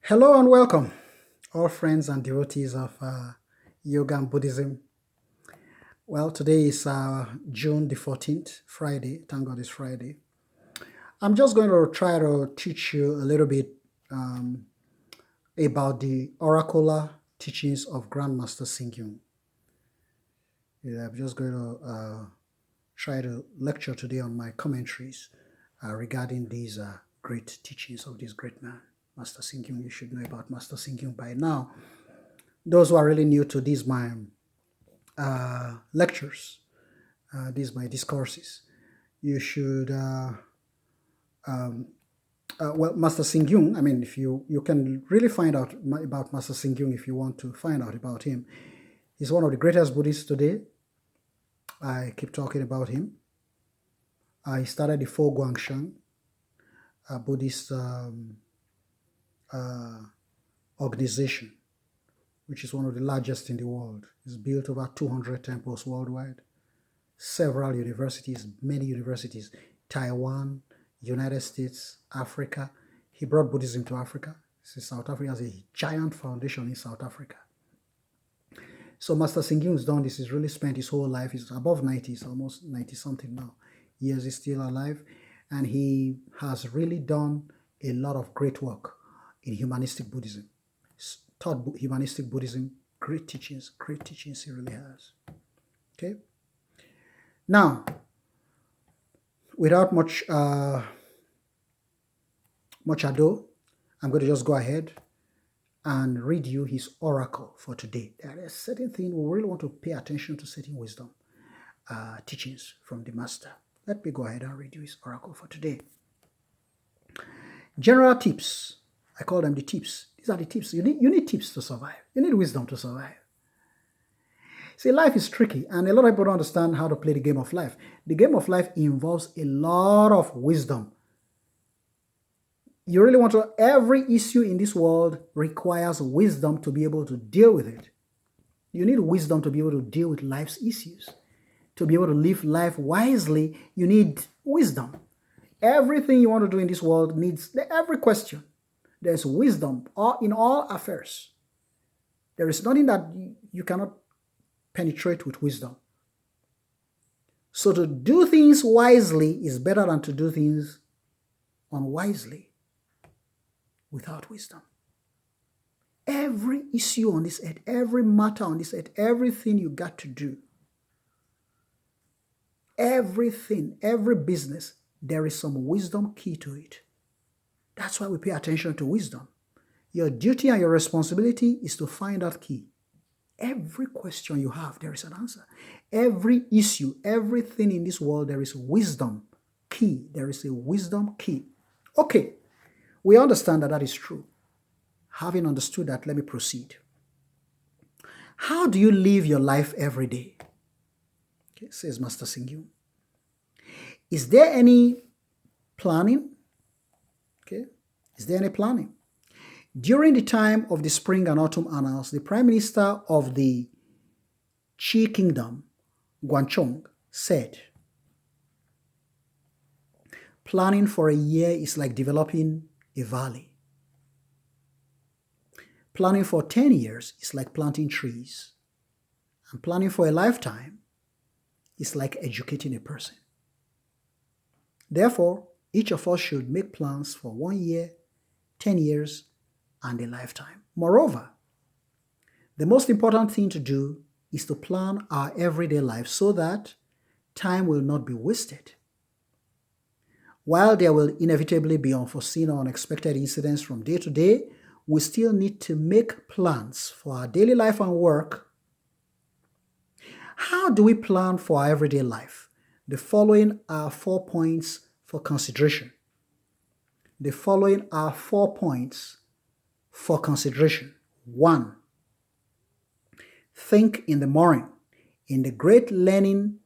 Hello and welcome, all friends and devotees of yoga and Buddhism. Well, today is June the 14th, Friday. Thank God it's Friday. I'm just going to try to teach you a little bit um, about the oracular teachings of Grandmaster Singyun. Yeah, I'm just going to try to lecture today on my commentaries regarding these great teachings of this great man, Master Singyun. You should know about Master Singyun by now. Those who are really new to these my lectures, these my discourses, you should well, Master Singyun. I mean, if you can really find out about Master Singyun if you want to find out about him. He's one of the greatest Buddhists today. I keep talking about him. He started the Fo Guangsheng Buddhist organization, which is one of the largest in the world. It's built over 200 temples worldwide, several universities, many universities, Taiwan, United States, Africa. He brought Buddhism to Africa. South Africa has a giant foundation in South Africa. So Master Singyun has done this. He's really spent his whole life. He's above 90, he's almost 90 something now. Years he's still alive. And he has really done a lot of great work in humanistic Buddhism. He's taught humanistic Buddhism, great teachings he really has. Okay? Now, without much ado, I'm going to just go ahead and read you his oracle for today. There are certain things we really want to pay attention to, certain wisdom teachings from the master. Let me go ahead and read you his oracle for today. General tips. I call them the tips. These are the tips. You need tips to survive. You need wisdom to survive. See, life is tricky, and a lot of people don't understand how to play the game of life. The game of life involves a lot of wisdom. You really want to, every issue in this world requires wisdom to be able to deal with it. You need wisdom to be able to deal with life's issues. To be able to live life wisely, you need wisdom. Everything you want to do in this world needs, every question, there's wisdom in all affairs. There is nothing that you cannot penetrate with wisdom. So to do things wisely is better than to do things unwisely without wisdom. Every issue on this earth, every matter on this earth, everything you got to do, everything, every business, there is some wisdom key to it. That's why we pay attention to wisdom. Your duty and your responsibility is to find that key. Every question you have, there is an answer. Every issue, everything in this world, there is wisdom key. There is a wisdom key. Okay, we understand that that is true. Having understood that, let me proceed. How do you live your life every day? Okay, says Master Singyun. Is there any planning? Okay, is there any planning? During the time of the spring and autumn annals, the Prime Minister of the Qi Kingdom, Guangchong, said, planning for a year is like developing a valley. Planning for 10 years is like planting trees. And planning for a lifetime is like educating a person. Therefore, each of us should make plans for 1 year, 10 years, and a lifetime. Moreover, the most important thing to do is to plan our everyday life so that time will not be wasted. While there will inevitably be unforeseen or unexpected incidents from day to day, we still need to make plans for our daily life and work. How do we plan for our everyday life? The following are 4 points for consideration. The following are 4 points for consideration. 1. Think in the morning. In the great learning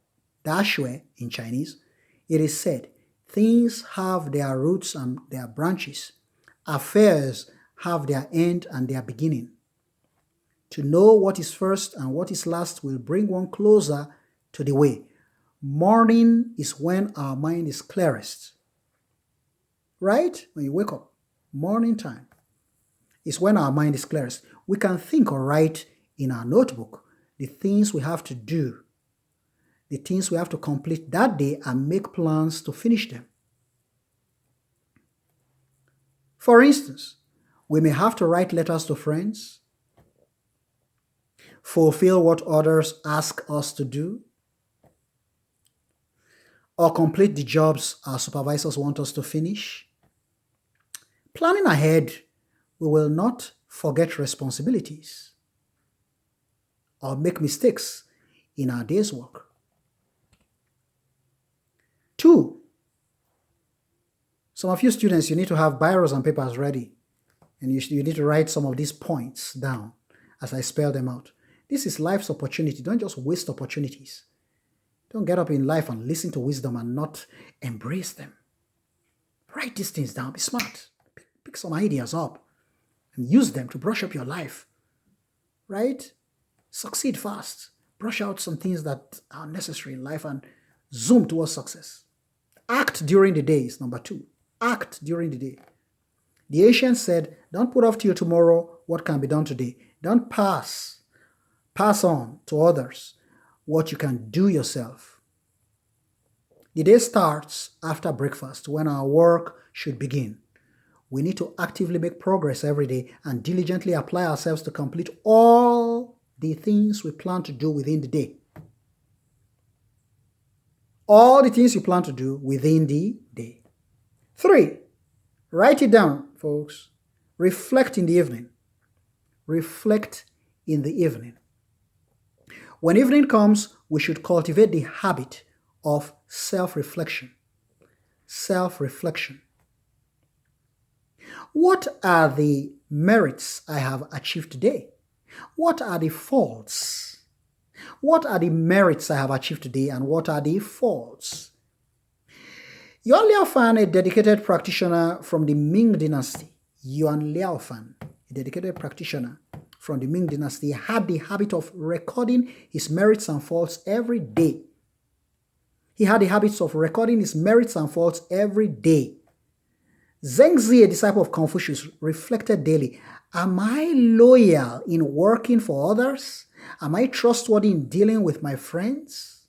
Dashui in Chinese, it is said, things have their roots and their branches. Affairs have their end and their beginning. To know what is first and what is last will bring one closer to the way. Morning is when our mind is clearest. Right? When you wake up, morning time. is when our mind is clearest. We can think or write in our notebook the things we have to do, the things we have to complete that day, and make plans to finish them. For instance, we may have to write letters to friends, fulfill what others ask us to do, or complete the jobs our supervisors want us to finish. Planning ahead, we will not forget responsibilities or make mistakes in our day's work. 2, some of you students, you need to have biros and papers ready, and you need to write some of these points down as I spell them out. This is life's opportunity. Don't just waste opportunities. Don't get up in life and listen to wisdom and not embrace them. Write these things down. Be smart. Pick some ideas up and use them to brush up your life. Right? Succeed fast. Brush out some things that are necessary in life and zoom towards success. Act during the day is number 2. Act during the day. The ancients said, don't put off till tomorrow what can be done today. Don't pass on to others what you can do yourself. The day starts after breakfast when our work should begin. We need to actively make progress every day and diligently apply ourselves to complete all the things we plan to do within the day. All the things you plan to do within the day. 3, write it down, folks. Reflect in the evening. Reflect in the evening. When evening comes, we should cultivate the habit of self-reflection. Self-reflection. What are the merits I have achieved today? What are the faults? What are the merits I have achieved today, and what are the faults? Yuan Liaofan, a dedicated practitioner from the Ming Dynasty, Yuan Liaofan, a dedicated practitioner from the Ming Dynasty, had the habit of recording his merits and faults every day. He had the habits of recording his merits and faults every day. Zhengzi, a disciple of Confucius, reflected daily, am I loyal in working for others? Am I trustworthy in dealing with my friends?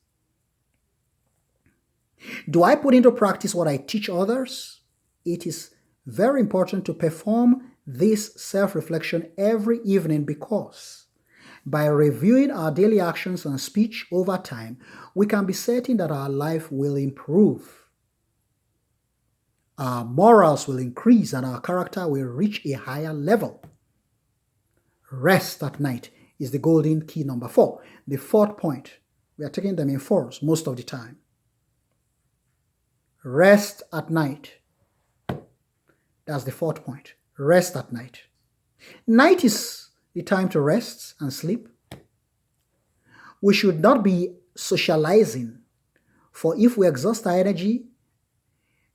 Do I put into practice what I teach others? It is very important to perform this self-reflection every evening because by reviewing our daily actions and speech over time, we can be certain that our life will improve. Our morals will increase and our character will reach a higher level. Rest at night is the golden key number 4. The 4th point, we are taking them in 4s most of the time. Rest at night. That's the 4th point. Rest at night. Night is the time to rest and sleep. We should not be socializing, for if we exhaust our energy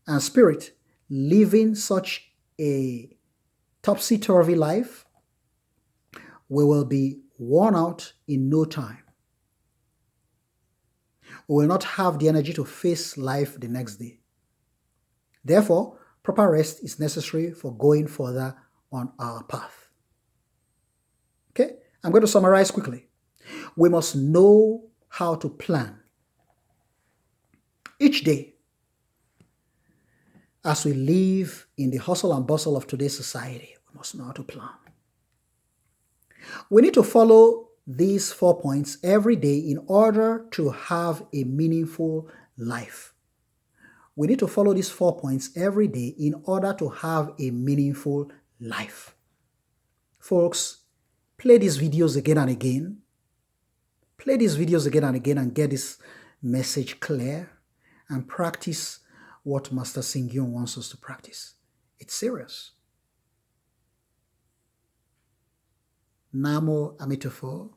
and spirit living such a topsy-turvy life, we will be worn out in no time. We will not have the energy to face life the next day. Therefore, proper rest is necessary for going further on our path. Okay, I'm going to summarize quickly. We must know how to plan. Each day, as we live in the hustle and bustle of today's society, we must know how to plan. We need to follow these 4 points every day in order to have a meaningful life. We need to follow these 4 points every day in order to have a meaningful life. Folks, play these videos again and again. Play these videos again and again and get this message clear and practice what Master Singyun wants us to practice. It's serious. Namo Amitofo.